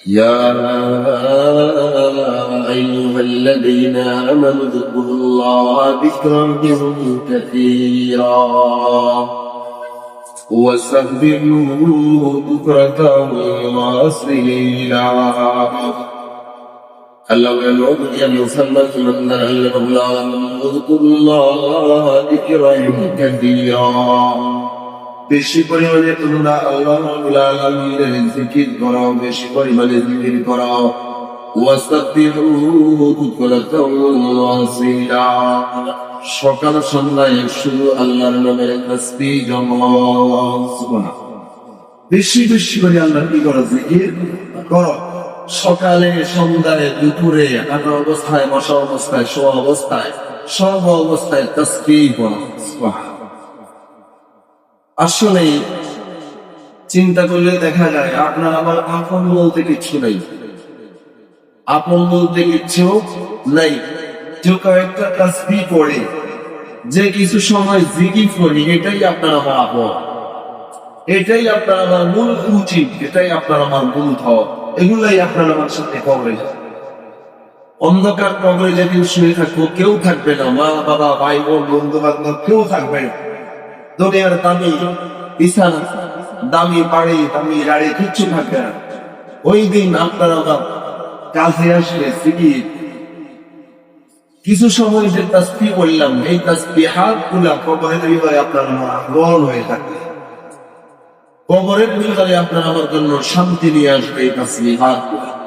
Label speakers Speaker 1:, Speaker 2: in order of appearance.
Speaker 1: يا أيها الذين آمنوا اذكروا الله ذكرا كثيرا وسبحوه بكرة وأصيلا. الله يقول يا محمد من اذكروا الله ذكرا كثيرا. বেশি পরিমাণে তোমরা আল্লাহ রাব্বুল আলামিনের জিকির করো, বেশি পরিমাণে জিকির করো। ওয়াস্তাগফিরুহু বুকরাতাও ওয়া আসীলা। সকাল সন্ধ্যায় শুধু আল্লাহর নামের তাসবিহ জপো। সুবহানাল্লাহ। বেশি বেশি করে আল্লাহর কি করো? জিকির করো। সকালে, সন্ধ্যায়, দুপুরে, হাঁটা অবস্থায়, বসা অবস্থায়, শোয়া অবস্থায়, সব অবস্থায় তাসবিহ করো। সুবহানাল্লাহ। আসলে চিন্তা করলে দেখা যায় আপনার আমার আপন বলতে কিছু নেই, আপন বলতে কিছু নাই। যে কয়েকটা তাসবিহ পড়ে, যে কিছু সময় জিকির করি, এটাই আপনার আমার আপন, এটাই আপনার আমার মূল উচিত, এটাই আপনার আমার মূল ধর। এগুলাই আপনার আমার সাথে কবরে। অন্ধকার কবরে যেদিন শুয়ে থাকবো, কেউ থাকবে না, মা বাবা ভাই বোন বন্ধু বান্ধব কেউ থাকবে না। দুনিয়ার দামি বিছানা, দামি বাড়ি, দামি গাড়ি কিচ্ছু থাকবে না। ওই দিন আপনার আমার কাছে আসলে জিকির, কিছু সময় যে তাসবিহ বললাম, এই তাসবিহাত গুলা কবরের ভিতরে আপনার আমার গ্রহণ হয়ে থাকবে, কবরের ভিতরে আপনার আমার জন্য শান্তি নিয়ে আসবে এই তাসবিহাত গুলা।